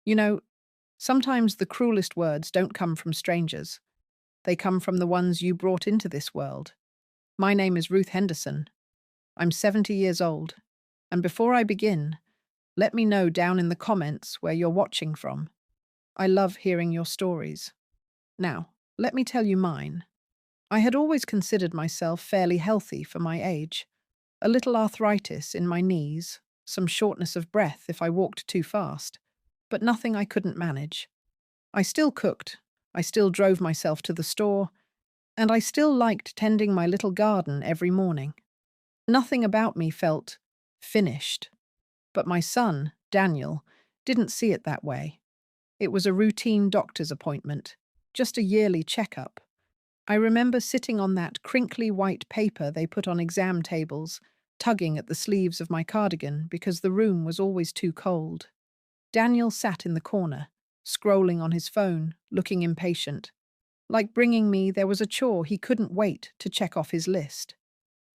You know, sometimes the cruelest words don't come from strangers. They come from the ones you brought into this world. My name is Ruth Henderson. I'm 70 years old. And before I begin, let me know down in the comments where you're watching from. I love hearing your stories. Now, let me tell you mine. I had always considered myself fairly healthy for my age. A little arthritis in my knees, some shortness of breath if I walked too fast, but nothing I couldn't manage. I still cooked, I still drove myself to the store, and I still liked tending my little garden every morning. Nothing about me felt finished. But my son, Daniel, didn't see it that way. It was a routine doctor's appointment, just a yearly checkup. I remember sitting on that crinkly white paper they put on exam tables, tugging at the sleeves of my cardigan because the room was always too cold. Daniel sat in the corner, scrolling on his phone, looking impatient. Like bringing me, there was a chore he couldn't wait to check off his list.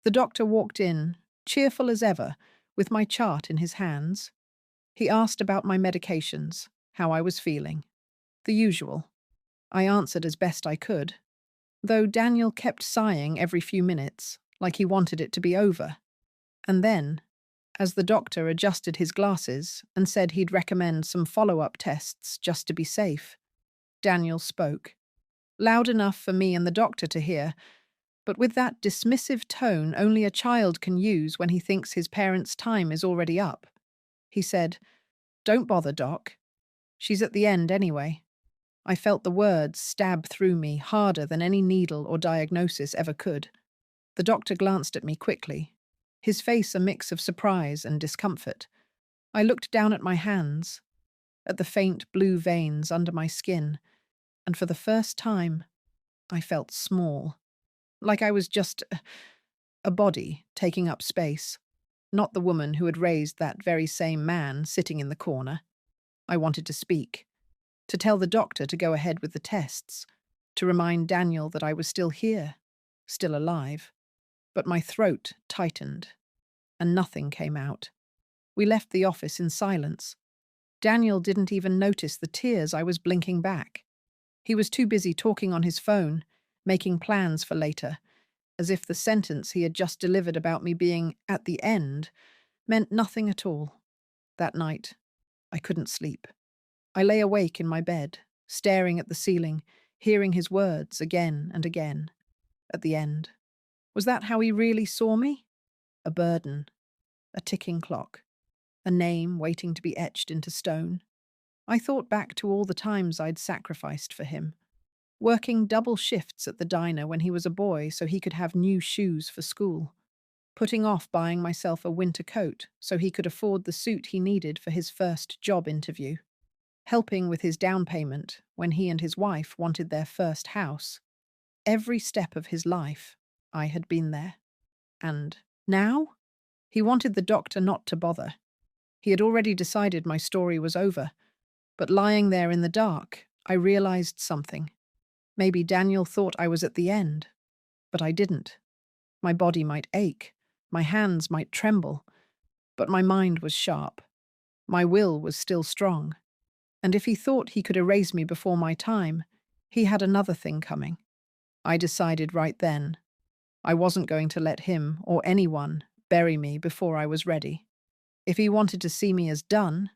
The doctor walked in, cheerful as ever, with my chart in his hands. He asked about my medications, how I was feeling. The usual. I answered as best I could, though Daniel kept sighing every few minutes, like he wanted it to be over. And then, as the doctor adjusted his glasses and said he'd recommend some follow-up tests just to be safe, Daniel spoke. Loud enough for me and the doctor to hear, but with that dismissive tone only a child can use when he thinks his parents' time is already up. He said, "Don't bother, Doc. She's at the end anyway." I felt the words stab through me harder than any needle or diagnosis ever could. The doctor glanced at me quickly, his face a mix of surprise and discomfort. I looked down at my hands, at the faint blue veins under my skin, and for the first time, I felt small. Like I was just a body taking up space, not the woman who had raised that very same man sitting in the corner. I wanted to speak, to tell the doctor to go ahead with the tests, to remind Daniel that I was still here, still alive. But my throat tightened, and nothing came out. We left the office in silence. Daniel didn't even notice the tears I was blinking back. He was too busy talking on his phone, making plans for later, as if the sentence he had just delivered about me being at the end meant nothing at all. That night, I couldn't sleep. I lay awake in my bed, staring at the ceiling, hearing his words again and again. At the end. Was that how he really saw me? A burden, a ticking clock, a name waiting to be etched into stone. I thought back to all the times I'd sacrificed for him, working double shifts at the diner when he was a boy so he could have new shoes for school, putting off buying myself a winter coat so he could afford the suit he needed for his first job interview, helping with his down payment when he and his wife wanted their first house. Every step of his life, I had been there. And now? He wanted the doctor not to bother. He had already decided my story was over, but lying there in the dark, I realized something. Maybe Daniel thought I was at the end, but I didn't. My body might ache, my hands might tremble, but my mind was sharp. My will was still strong. And if he thought he could erase me before my time, he had another thing coming. I decided right then. I wasn't going to let him or anyone bury me before I was ready. If he wanted to see me as done,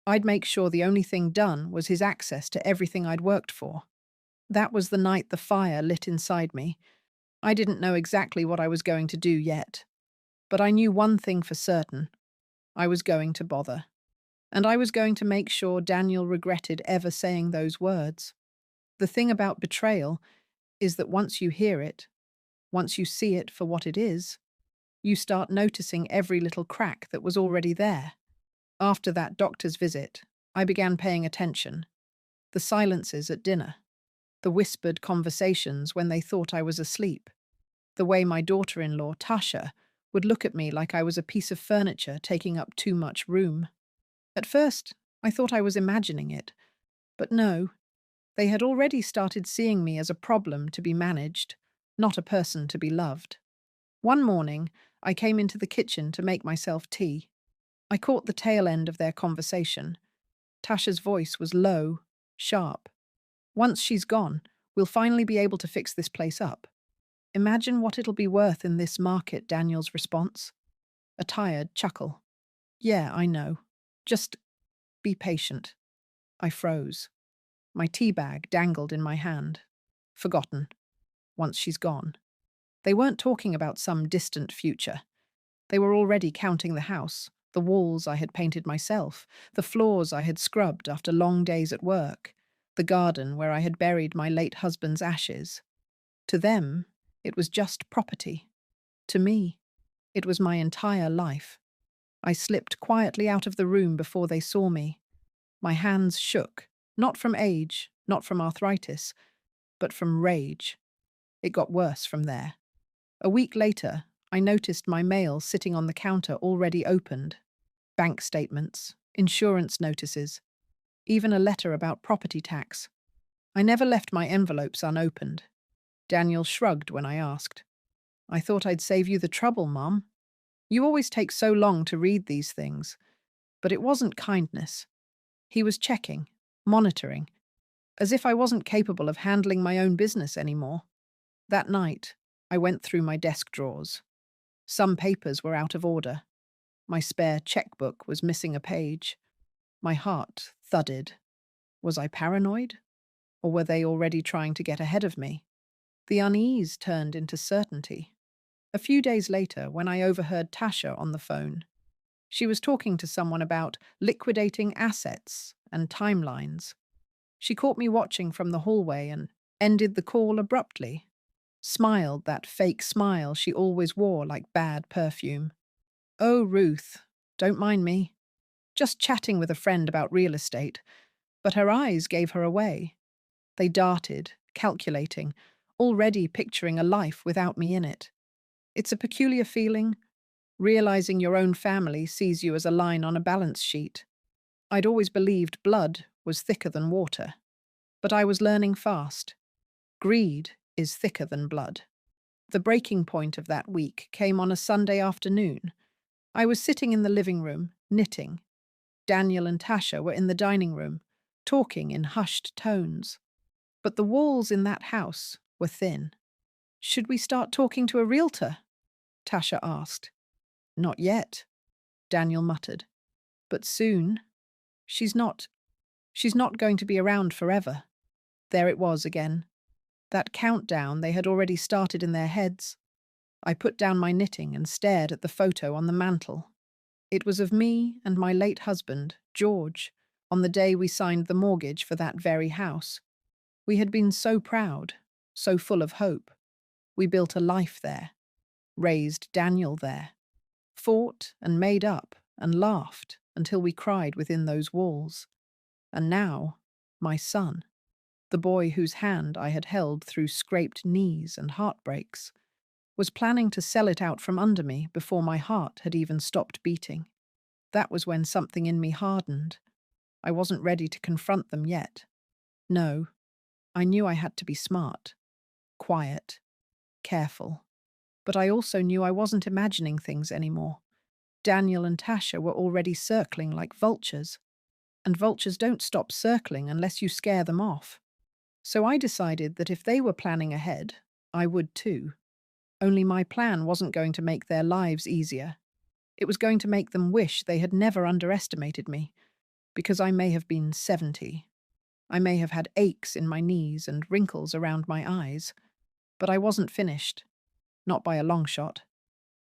I'd make sure the only thing done was his access to everything I'd worked for. That was the night the fire lit inside me. I didn't know exactly what I was going to do yet, but I knew one thing for certain. I was going to bother. And I was going to make sure Daniel regretted ever saying those words. The thing about betrayal is that once you hear it, once you see it for what it is, you start noticing every little crack that was already there. After that doctor's visit, I began paying attention. The silences at dinner, the whispered conversations when they thought I was asleep, the way my daughter-in-law, Tasha, would look at me like I was a piece of furniture taking up too much room. At first, I thought I was imagining it, but no, they had already started seeing me as a problem to be managed, not a person to be loved. One morning, I came into the kitchen to make myself tea. I caught the tail end of their conversation. Tasha's voice was low, sharp. Once she's gone, we'll finally be able to fix this place up. Imagine what it'll be worth in this market, Daniel's response. A tired chuckle. Yeah, I know. Just be patient. I froze. My tea bag dangled in my hand. Forgotten. Once she's gone. They weren't talking about some distant future. They were already counting the house, the walls I had painted myself, the floors I had scrubbed after long days at work, the garden where I had buried my late husband's ashes. To them, it was just property. To me, it was my entire life. I slipped quietly out of the room before they saw me. My hands shook, not from age, not from arthritis, but from rage. It got worse from there. A week later, I noticed my mail sitting on the counter already opened. Bank statements, insurance notices, even a letter about property tax. I never left my envelopes unopened. Daniel shrugged when I asked. I thought I'd save you the trouble, Mom. You always take so long to read these things. But it wasn't kindness. He was checking, monitoring, as if I wasn't capable of handling my own business anymore. That night, I went through my desk drawers. Some papers were out of order. My spare checkbook was missing a page. My heart thudded. Was I paranoid? Or were they already trying to get ahead of me? The unease turned into certainty. A few days later, when I overheard Tasha on the phone, she was talking to someone about liquidating assets and timelines. She caught me watching from the hallway and ended the call abruptly. Smiled that fake smile she always wore like bad perfume. Oh, Ruth, don't mind me. Just chatting with a friend about real estate. But her eyes gave her away. They darted, calculating, already picturing a life without me in it. It's a peculiar feeling, realizing your own family sees you as a line on a balance sheet. I'd always believed blood was thicker than water. But I was learning fast. Greed is thicker than blood. The breaking point of that week came on a Sunday afternoon. I was sitting in the living room, knitting. Daniel and Tasha were in the dining room, talking in hushed tones. But the walls in that house were thin. Should we start talking to a realtor? Tasha asked. Not yet, Daniel muttered. But soon. She's not going to be around forever. There it was again. That countdown they had already started in their heads. I put down my knitting and stared at the photo on the mantel. It was of me and my late husband, George, on the day we signed the mortgage for that very house. We had been so proud, so full of hope. We built a life there, raised Daniel there, fought and made up and laughed until we cried within those walls. And now, my son, the boy whose hand I had held through scraped knees and heartbreaks, was planning to sell it out from under me before my heart had even stopped beating. That was when something in me hardened. I wasn't ready to confront them yet. No, I knew I had to be smart, quiet, careful. But I also knew I wasn't imagining things anymore. Daniel and Tasha were already circling like vultures. And vultures don't stop circling unless you scare them off. So I decided that if they were planning ahead, I would too. Only my plan wasn't going to make their lives easier. It was going to make them wish they had never underestimated me, because I may have been 70. I may have had aches in my knees and wrinkles around my eyes, but I wasn't finished, not by a long shot.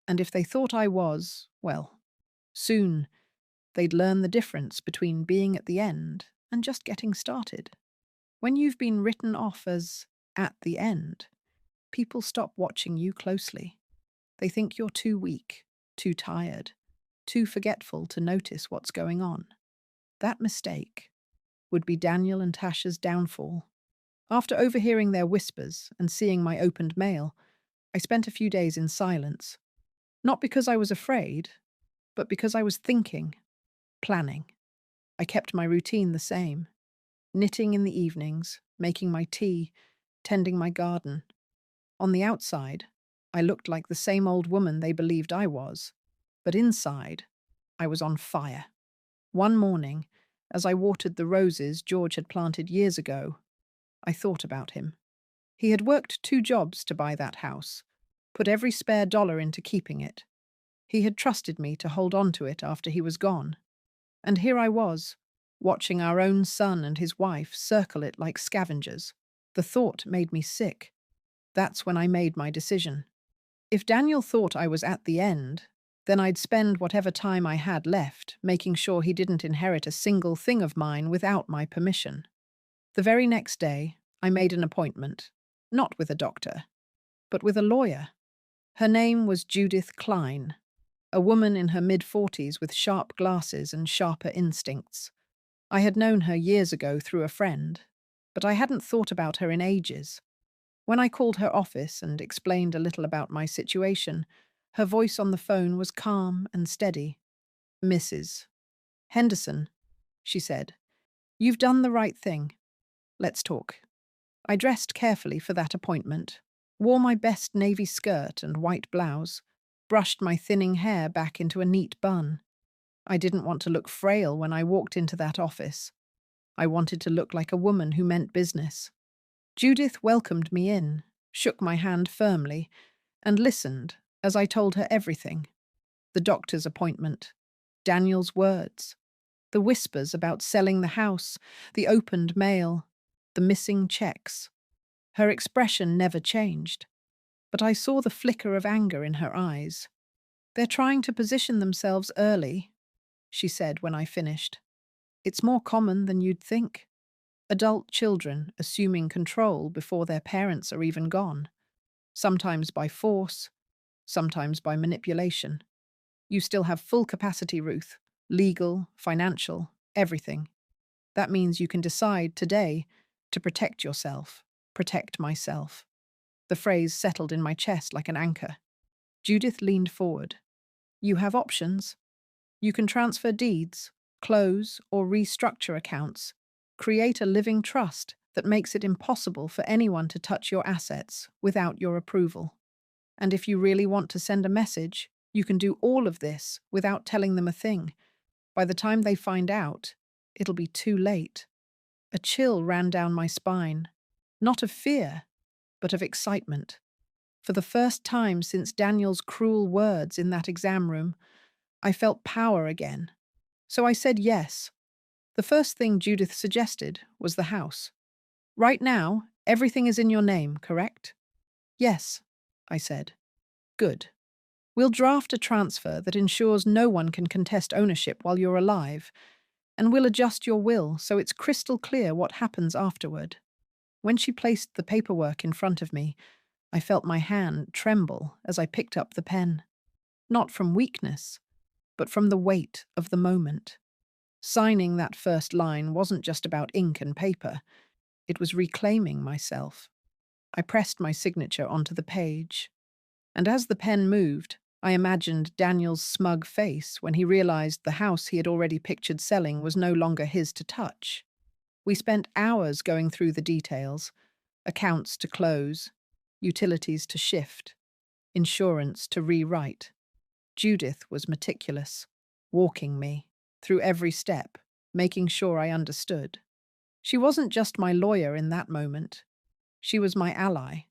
And if they thought I was, well, soon they'd learn the difference between being at the end and just getting started. When you've been written off as at the end, people stop watching you closely. They think you're too weak, too tired, too forgetful to notice what's going on. That mistake would be Daniel and Tasha's downfall. After overhearing their whispers and seeing my opened mail, I spent a few days in silence. Not because I was afraid, but because I was thinking, planning. I kept my routine the same. Knitting in the evenings, making my tea, tending my garden. On the outside, I looked like the same old woman they believed I was, but inside, I was on fire. One morning, As I watered the roses George had planted years ago, I thought about him. He had worked 2 jobs to buy that house, put every spare dollar into keeping it. He had trusted me to hold on to it after he was gone. And here I was, watching our own son and his wife circle it like scavengers. The thought made me sick. That's when I made my decision. If Daniel thought I was at the end, then I'd spend whatever time I had left making sure he didn't inherit a single thing of mine without my permission. The very next day, I made an appointment, not with a doctor, but with a lawyer. Her name was Judith Klein, a woman in her mid-40s with sharp glasses and sharper instincts. I had known her years ago through a friend, but I hadn't thought about her in ages. When I called her office and explained a little about my situation, her voice on the phone was calm and steady. "Mrs. Henderson," she said, "you've done the right thing. Let's talk." I dressed carefully for that appointment, wore my best navy skirt and white blouse, brushed my thinning hair back into a neat bun. I didn't want to look frail when I walked into that office. I wanted to look like a woman who meant business. Judith welcomed me in, shook my hand firmly, and listened as I told her everything. The doctor's appointment, Daniel's words, the whispers about selling the house, the opened mail, the missing checks. Her expression never changed, but I saw the flicker of anger in her eyes. "They're trying to position themselves early," she said when I finished. "It's more common than you'd think. Adult children assuming control before their parents are even gone, sometimes by force, sometimes by manipulation. You still have full capacity, Ruth, legal, financial, everything. That means you can decide today to protect yourself, protect myself." The phrase settled in my chest like an anchor. Judith leaned forward. "You have options. You can transfer deeds, close or restructure accounts, create a living trust that makes it impossible for anyone to touch your assets without your approval. And if you really want to send a message, you can do all of this without telling them a thing. By the time they find out, it'll be too late." A chill ran down my spine, not of fear, but of excitement. For the first time since Daniel's cruel words in that exam room, I felt power again. So I said yes. The first thing Judith suggested was the house. "Right now, everything is in your name, correct?" "Yes," I said. "Good. We'll draft a transfer that ensures no one can contest ownership while you're alive, and we'll adjust your will so it's crystal clear what happens afterward." When she placed the paperwork in front of me, I felt my hand tremble as I picked up the pen. Not from weakness, but from the weight of the moment. Signing that first line wasn't just about ink and paper. It was reclaiming myself. I pressed my signature onto the page. And as the pen moved, I imagined Daniel's smug face when he realized the house he had already pictured selling was no longer his to touch. We spent hours going through the details, accounts to close, utilities to shift, insurance to rewrite. Judith was meticulous, walking me through every step, making sure I understood. She wasn't just my lawyer in that moment. She was my ally.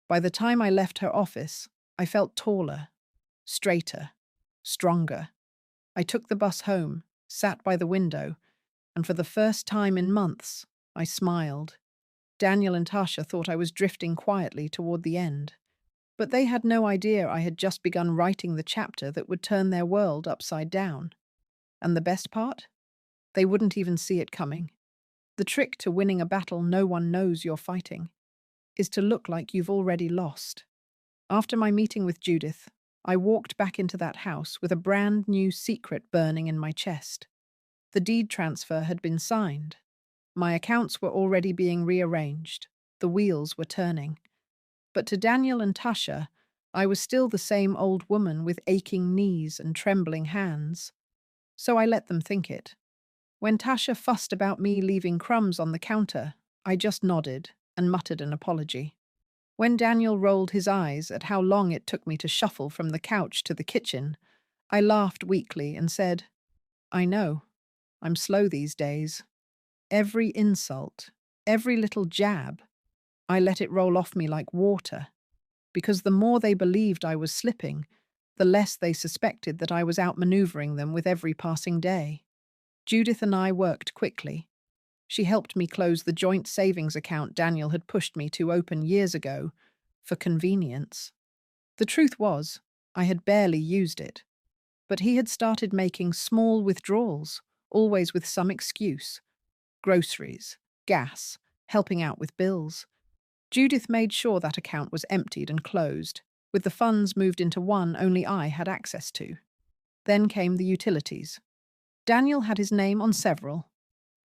By the time I left her office, I felt taller, straighter, stronger. I took the bus home, sat by the window, and for the first time in months, I smiled. Daniel and Tasha thought I was drifting quietly toward the end, but they had no idea I had just begun writing the chapter that would turn their world upside down. And the best part? They wouldn't even see it coming. The trick to winning a battle no one knows you're fighting is to look like you've already lost. After my meeting with Judith, I walked back into that house with a brand new secret burning in my chest. The deed transfer had been signed. My accounts were already being rearranged. The wheels were turning. But to Daniel and Tasha, I was still the same old woman with aching knees and trembling hands. So I let them think it. When Tasha fussed about me leaving crumbs on the counter, I just nodded and muttered an apology. When Daniel rolled his eyes at how long it took me to shuffle from the couch to the kitchen, I laughed weakly and said, "I know. I'm slow these days. Every insult, every little jab, I let it roll off me like water, because the more they believed I was slipping, the less they suspected that I was outmaneuvering them with every passing day. Judith and I worked quickly. She helped me close the joint savings account Daniel had pushed me to open years ago for convenience. The truth was, I had barely used it, but he had started making small withdrawals, always with some excuse: groceries, gas, helping out with bills. Judith made sure that account was emptied and closed, with the funds moved into one only I had access to. Then came the utilities. Daniel had his name on several: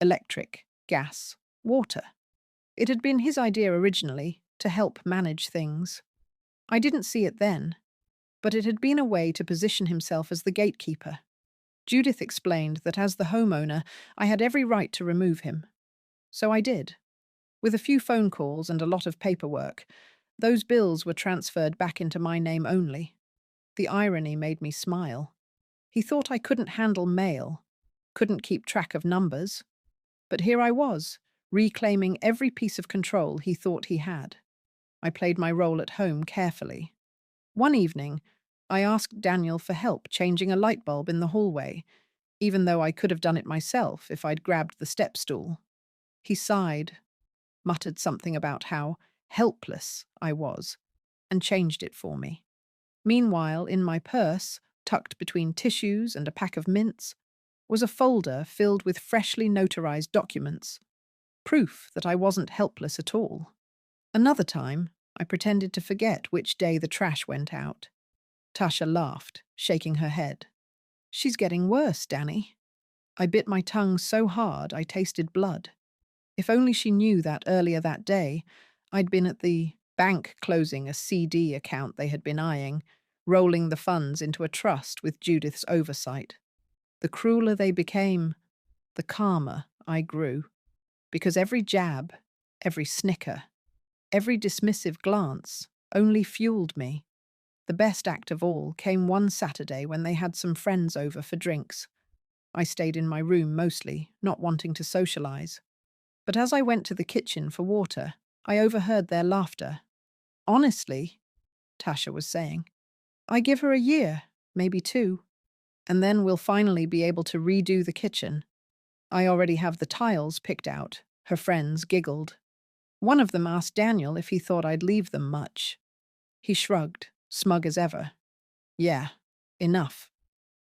electric, gas, water. It had been his idea originally to help manage things. I didn't see it then, but it had been a way to position himself as the gatekeeper. Judith explained that as the homeowner, I had every right to remove him. So I did. With a few phone calls and a lot of paperwork, those bills were transferred back into my name only. The irony made me smile. He thought I couldn't handle mail, couldn't keep track of numbers. But here I was, reclaiming every piece of control he thought he had. I played my role at home carefully. One evening, I asked Daniel for help changing a light bulb in the hallway, even though I could have done it myself if I'd grabbed the step stool. He sighed, muttered something about how helpless I was, and changed it for me. Meanwhile, in my purse, tucked between tissues and a pack of mints, was a folder filled with freshly notarized documents, proof that I wasn't helpless at all. Another time, I pretended to forget which day the trash went out. Tasha laughed, shaking her head. "She's getting worse, Danny." I bit my tongue so hard I tasted blood. If only she knew that earlier that day, I'd been at the bank closing a CD account they had been eyeing, rolling the funds into a trust with Judith's oversight. The crueler they became, the calmer I grew, because every jab, every snicker, every dismissive glance only fueled me. The best act of all came one Saturday when they had some friends over for drinks. I stayed in my room mostly, not wanting to socialize. But as I went to the kitchen for water, I overheard their laughter. "Honestly," Tasha was saying, "I give her a year, maybe 2, and then we'll finally be able to redo the kitchen. I already have the tiles picked out." Her friends giggled. One of them asked Daniel if he thought I'd leave them much. He shrugged, smug as ever. "Yeah, enough.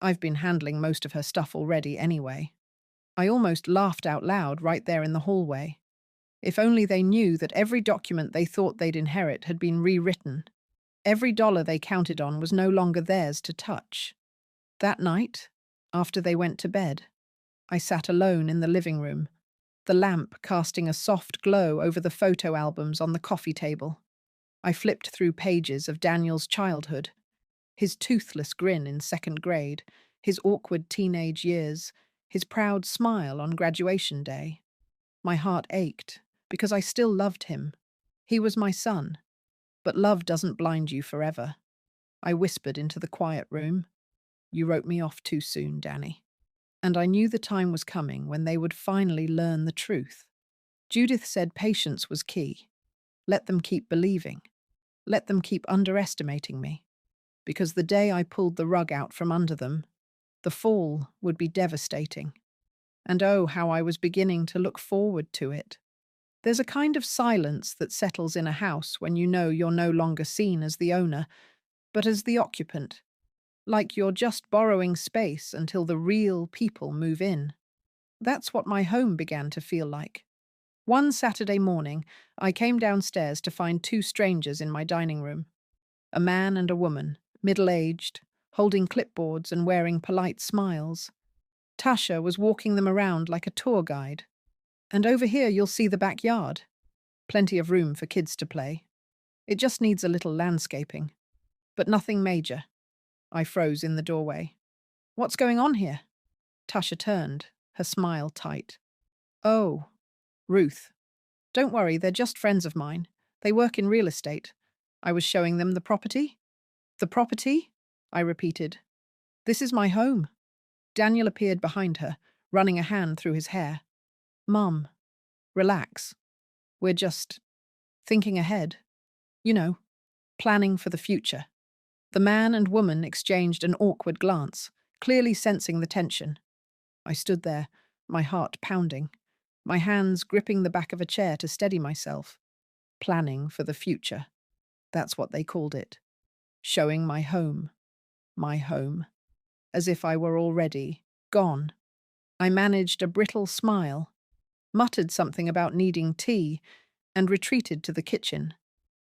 I've been handling most of her stuff already anyway." I almost laughed out loud right there in the hallway. If only they knew that every document they thought they'd inherit had been rewritten. Every dollar they counted on was no longer theirs to touch. That night, after they went to bed, I sat alone in the living room, the lamp casting a soft glow over the photo albums on the coffee table. I flipped through pages of Daniel's childhood, his toothless grin in second grade, his awkward teenage years, his proud smile on graduation day. My heart ached, because I still loved him. He was my son. But love doesn't blind you forever. I whispered into the quiet room. "You wrote me off too soon, Danny." And I knew the time was coming when they would finally learn the truth. Judith said patience was key. Let them keep believing. Let them keep underestimating me. Because the day I pulled the rug out from under them, the fall would be devastating. And oh, how I was beginning to look forward to it. There's a kind of silence that settles in a house when you know you're no longer seen as the owner, but as the occupant. Like you're just borrowing space until the real people move in. That's what my home began to feel like. One Saturday morning, I came downstairs to find 2 strangers in my dining room. A man and a woman, middle-aged, holding clipboards and wearing polite smiles. Tasha was walking them around like a tour guide. "And over here you'll see the backyard. Plenty of room for kids to play. It just needs a little landscaping. But nothing major." I froze in the doorway. "What's going on here?" Tasha turned, her smile tight. "Oh, Ruth. Don't worry, they're just friends of mine. They work in real estate. I was showing them the property." "The property?" I repeated. "This is my home." Daniel appeared behind her, running a hand through his hair. "Mum, relax. We're just thinking ahead. You know, planning for the future." The man and woman exchanged an awkward glance, clearly sensing the tension. I stood there, my heart pounding, my hands gripping the back of a chair to steady myself. Planning for the future. That's what they called it. Showing my home, as if I were already gone. I managed a brittle smile, muttered something about needing tea, and retreated to the kitchen.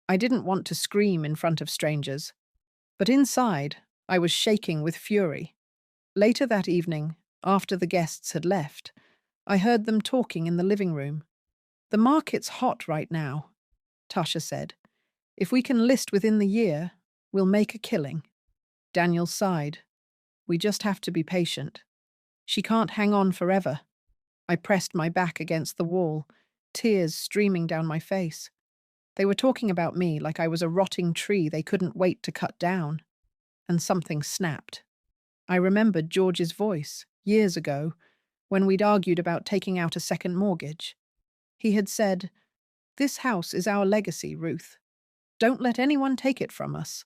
I didn't want to scream in front of strangers, but inside I was shaking with fury. Later that evening, after the guests had left, I heard them talking in the living room. "The market's hot right now," Tasha said. "If we can list within the year, we'll make a killing." Daniel sighed. "We just have to be patient. She can't hang on forever." I pressed my back against the wall, tears streaming down my face. They were talking about me like I was a rotting tree they couldn't wait to cut down. And something snapped. I remembered George's voice, years ago, when we'd argued about taking out a second mortgage. He had said, "This house is our legacy, Ruth. Don't let anyone take it from us."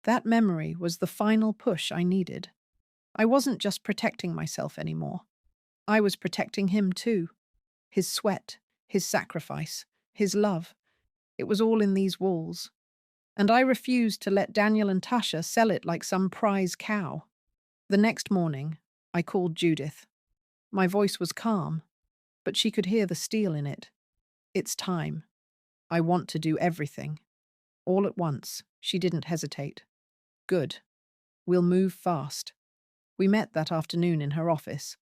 That memory was the final push I needed. I wasn't just protecting myself anymore. I was protecting him too. His sweat, his sacrifice, his love. It was all in these walls. And I refused to let Daniel and Tasha sell it like some prize cow. The next morning, I called Judith. My voice was calm, but she could hear the steel in it. "It's time. I want to do everything." All at once, she didn't hesitate. "Good. We'll move fast." We met that afternoon in her office.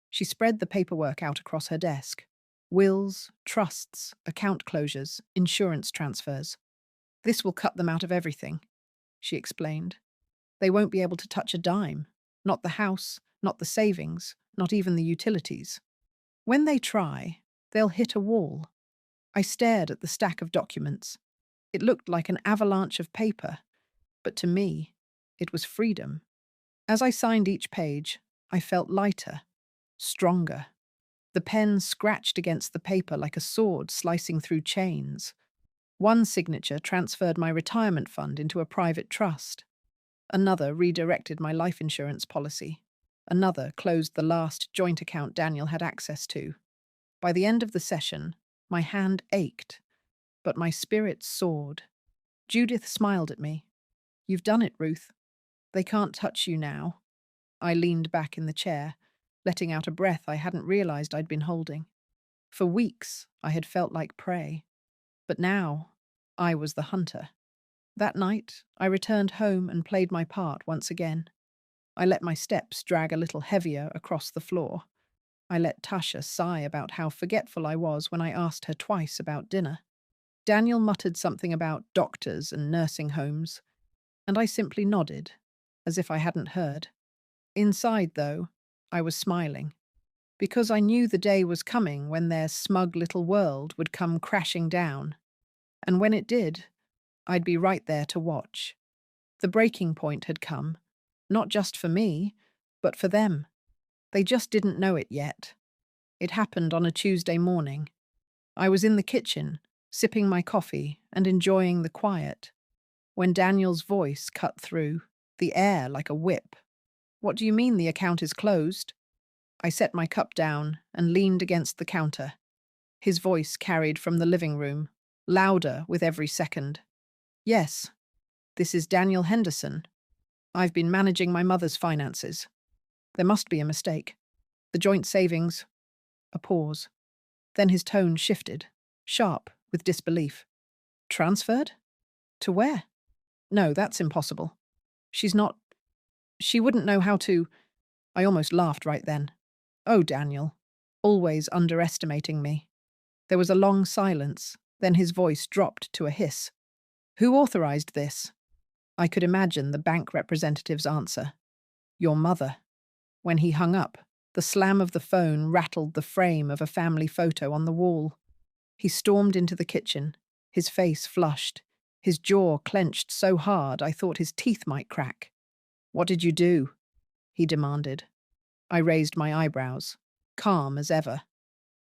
She spread the paperwork out across her desk. Wills, trusts, account closures, insurance transfers. "This will cut them out of everything," she explained. "They won't be able to touch a dime. Not the house, not the savings, not even the utilities. When they try, they'll hit a wall." I stared at the stack of documents. It looked like an avalanche of paper, but to me, it was freedom. As I signed each page, I felt lighter, stronger. The pen scratched against the paper like a sword slicing through chains. One signature transferred my retirement fund into a private trust. Another redirected my life insurance policy. Another closed the last joint account Daniel had access to. By the end of the session, my hand ached, but my spirit soared. Judith smiled at me. "You've done it, Ruth. They can't touch you now." I leaned back in the chair, letting out a breath I hadn't realized I'd been holding. For weeks, I had felt like prey. But now, I was the hunter. That night, I returned home and played my part once again. I let my steps drag a little heavier across the floor. I let Tasha sigh about how forgetful I was when I asked her twice about dinner. Daniel muttered something about doctors and nursing homes, and I simply nodded, as if I hadn't heard. Inside, though, I was smiling, because I knew the day was coming when their smug little world would come crashing down. And when it did, I'd be right there to watch. The breaking point had come, not just for me, but for them. They just didn't know it yet. It happened on a Tuesday morning. I was in the kitchen, sipping my coffee and enjoying the quiet, when Daniel's voice cut through, the air like a whip. "What do you mean the account is closed?" I set my cup down and leaned against the counter. His voice carried from the living room, louder with every second. "Yes, this is Daniel Henderson. I've been managing my mother's finances. There must be a mistake. The joint savings..." A pause. Then his tone shifted, sharp with disbelief. "Transferred? To where? No, that's impossible. She wouldn't know how to..." I almost laughed right then. Oh, Daniel, always underestimating me. There was a long silence, then his voice dropped to a hiss. "Who authorized this?" I could imagine the bank representative's answer. "Your mother." When he hung up, the slam of the phone rattled the frame of a family photo on the wall. He stormed into the kitchen, his face flushed, his jaw clenched so hard I thought his teeth might crack. "What did you do?" he demanded. I raised my eyebrows. calm as ever.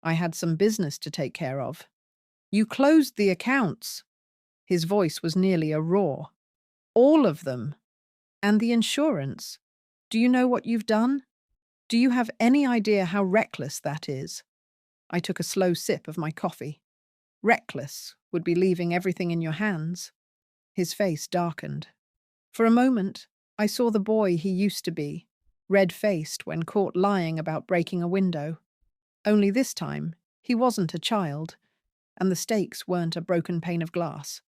I had some business to take care of. You closed the accounts. His voice was nearly a roar. All of them. And the insurance. Do you know what you've done? Do you have any idea how reckless that is? I took a slow sip of my coffee. Reckless would be leaving everything in your hands. His face darkened. For a moment, I saw the boy he used to be, red-faced when caught lying about breaking a window. Only this time, he wasn't a child, and the stakes weren't a broken pane of glass.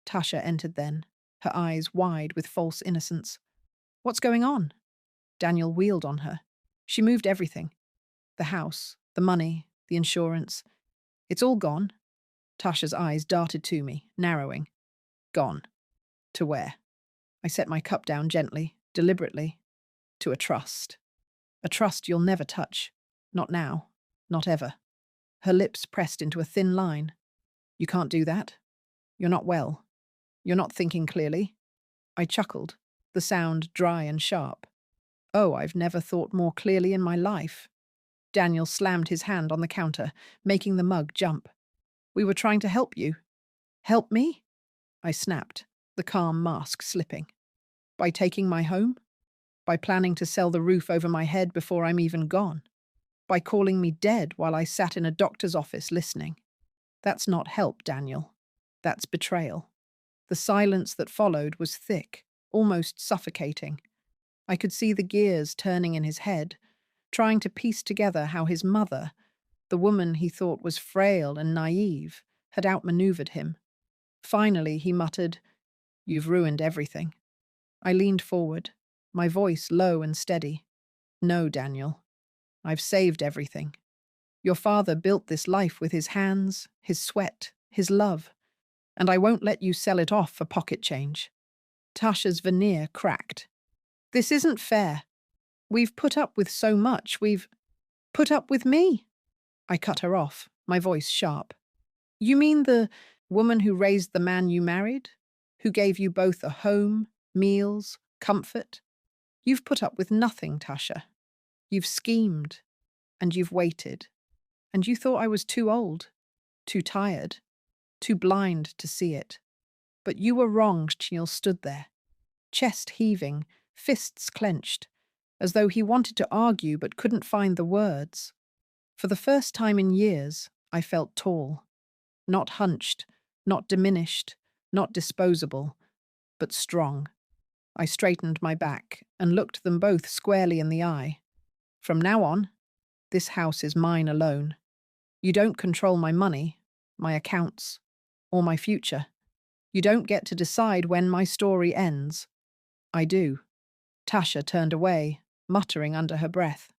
Tasha entered then, her eyes wide with false innocence. What's going on? Daniel wheeled on her. She moved everything. The house, the money, the insurance. It's all gone. Tasha's eyes darted to me, narrowing. Gone. To where? I set my cup down gently, deliberately. To a trust. A trust you'll never touch. Not now. Not ever. Her lips pressed into a thin line. You can't do that. You're not well. You're not thinking clearly. I chuckled, the sound dry and sharp. Oh, I've never thought more clearly in my life. Daniel slammed his hand on the counter, making the mug jump. We were trying to help you. Help me? I snapped, the calm mask slipping. By taking my home? By planning to sell the roof over my head before I'm even gone? By calling me dead while I sat in a doctor's office listening? That's not help, Daniel. That's betrayal. The silence that followed was thick, almost suffocating. I could see the gears turning in his head, trying to piece together how his mother, the woman he thought was frail and naive, had outmaneuvered him. Finally, he muttered, "You've ruined everything." I leaned forward, my voice low and steady. No, Daniel. I've saved everything. Your father built this life with his hands, his sweat, his love, and I won't let you sell it off for pocket change. Tasha's veneer cracked. This isn't fair. We've put up with so much. We've put up with me. I cut her off, my voice sharp. You mean the woman who raised the man you married? Who gave you both a home, meals, comfort? You've put up with nothing, Tasha. You've schemed, and you've waited. And you thought I was too old, too tired, too blind to see it. But you were wrong. Chenil stood there, chest heaving, fists clenched, as though he wanted to argue but couldn't find the words. For the first time in years, I felt tall. Not hunched, not diminished, not disposable, but strong. I straightened my back and looked them both squarely in the eye. From now on, this house is mine alone. You don't control my money, my accounts, or my future. You don't get to decide when my story ends. I do. Tasha turned away, muttering under her breath.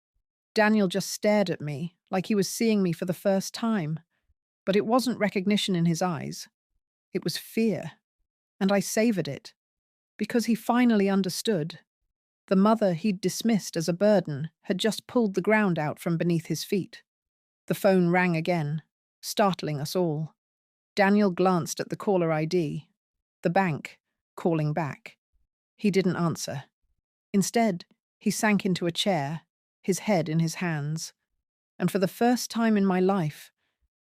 Daniel just stared at me, like he was seeing me for the first time. But it wasn't recognition in his eyes. It was fear. And I savored it. Because he finally understood. The mother he'd dismissed as a burden had just pulled the ground out from beneath his feet. The phone rang again, startling us all. Daniel glanced at the caller ID. The bank, calling back. He didn't answer. Instead, he sank into a chair, his head in his hands. And for the first time in my life,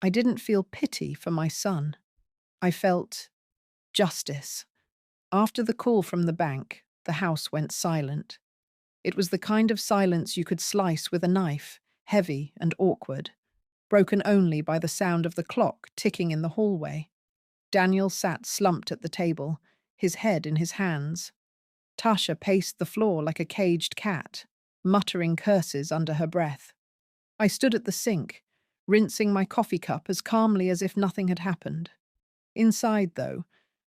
I didn't feel pity for my son. I felt justice. After the call from the bank, the house went silent. It was the kind of silence you could slice with a knife, heavy and awkward, broken only by the sound of the clock ticking in the hallway. Daniel sat slumped at the table, his head in his hands. Tasha paced the floor like a caged cat, muttering curses under her breath. I stood at the sink, rinsing my coffee cup as calmly as if nothing had happened. Inside, though,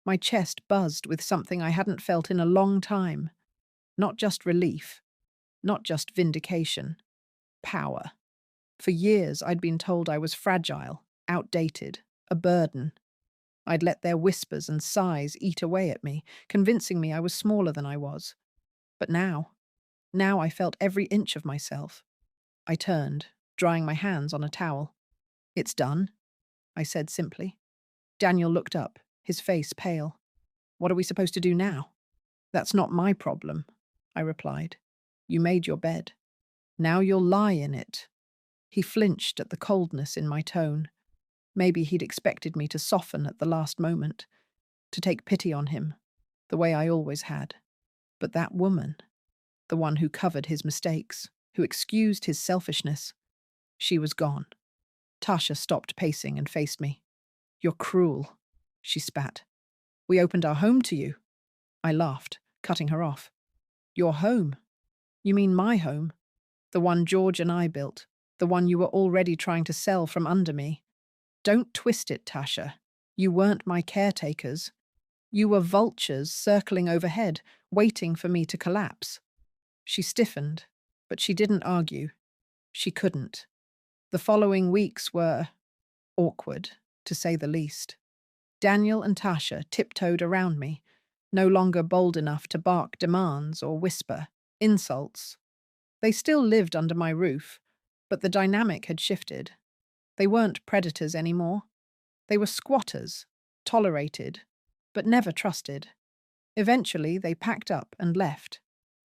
my chest buzzed with something I hadn't felt in a long time. Not just relief, not just vindication. Power. For years I'd been told I was fragile, outdated, a burden. I'd let their whispers and sighs eat away at me, convincing me I was smaller than I was. But now I felt every inch of myself. I turned, drying my hands on a towel. It's done, I said simply. Daniel looked up, his face pale. What are we supposed to do now? That's not my problem, I replied. You made your bed. Now you'll lie in it. He flinched at the coldness in my tone. Maybe he'd expected me to soften at the last moment, to take pity on him, the way I always had. But that woman, the one who covered his mistakes, who excused his selfishness, she was gone. Tasha stopped pacing and faced me. "You're cruel," she spat. "We opened our home to you." I laughed, cutting her off. "Your home? You mean my home? The one George and I built, the one you were already trying to sell from under me. Don't twist it, Tasha. You weren't my caretakers. You were vultures circling overhead, waiting for me to collapse." She stiffened, but she didn't argue. She couldn't. The following weeks were awkward, to say the least. Daniel and Tasha tiptoed around me, no longer bold enough to bark demands or whisper insults. They still lived under my roof, but the dynamic had shifted. They weren't predators anymore. They were squatters, tolerated, but never trusted. Eventually, they packed up and left.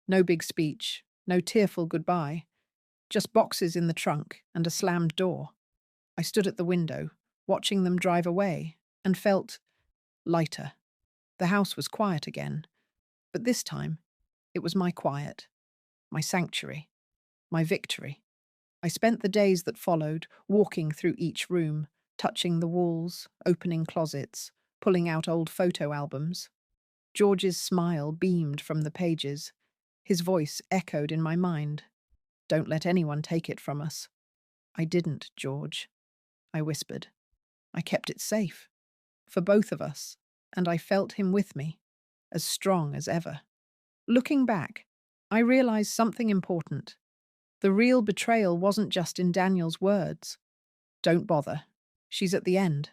No big speech, no tearful goodbye, just boxes in the trunk and a slammed door. I stood at the window, watching them drive away, and felt lighter. The house was quiet again, but this time, it was my quiet, my sanctuary, my victory. I spent the days that followed walking through each room, touching the walls, opening closets, pulling out old photo albums. George's smile beamed from the pages. His voice echoed in my mind. "Don't let anyone take it from us." "I didn't, George," I whispered. "I kept it safe. For both of us, and I felt him with me, as strong as ever." Looking back, I realized something important. The real betrayal wasn't just in Daniel's words. "Don't bother. She's at the end."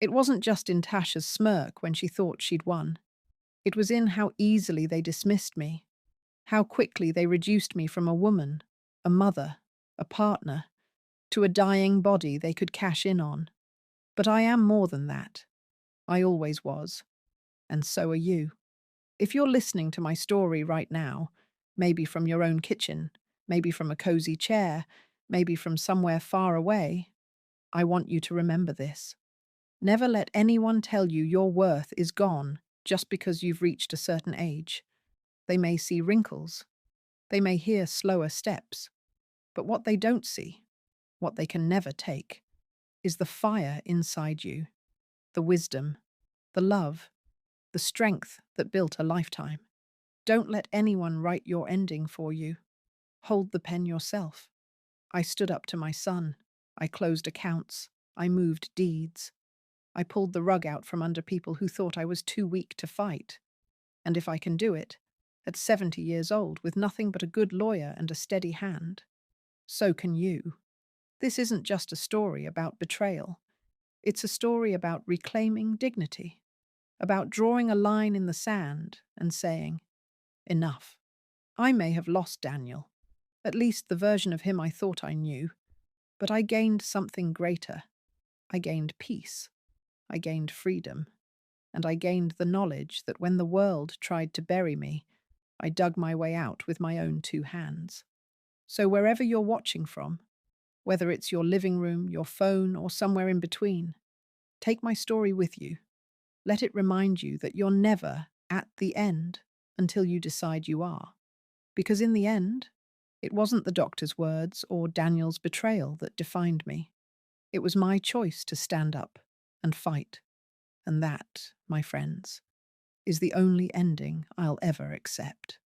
It wasn't just in Tasha's smirk when she thought she'd won. It was in how easily they dismissed me, how quickly they reduced me from a woman, a mother, a partner, to a dying body they could cash in on. But I am more than that. I always was. And so are you. If you're listening to my story right now, maybe from your own kitchen, maybe from a cozy chair, maybe from somewhere far away, I want you to remember this. Never let anyone tell you your worth is gone just because you've reached a certain age. They may see wrinkles. They may hear slower steps. But what they don't see, what they can never take, is the fire inside you, the wisdom, the love, the strength that built a lifetime. Don't let anyone write your ending for you. Hold the pen yourself. I stood up to my son. I closed accounts. I moved deeds. I pulled the rug out from under people who thought I was too weak to fight. And if I can do it, at 70 years old, with nothing but a good lawyer and a steady hand, so can you. This isn't just a story about betrayal. It's a story about reclaiming dignity, about drawing a line in the sand and saying, enough. I may have lost Daniel, at least the version of him I thought I knew, but I gained something greater. I gained peace. I gained freedom. And I gained the knowledge that when the world tried to bury me, I dug my way out with my own 2 hands. So wherever you're watching from, whether it's your living room, your phone, or somewhere in between, take my story with you. Let it remind you that you're never at the end until you decide you are. Because in the end, it wasn't the doctor's words or Daniel's betrayal that defined me. It was my choice to stand up and fight. And that, my friends, is the only ending I'll ever accept.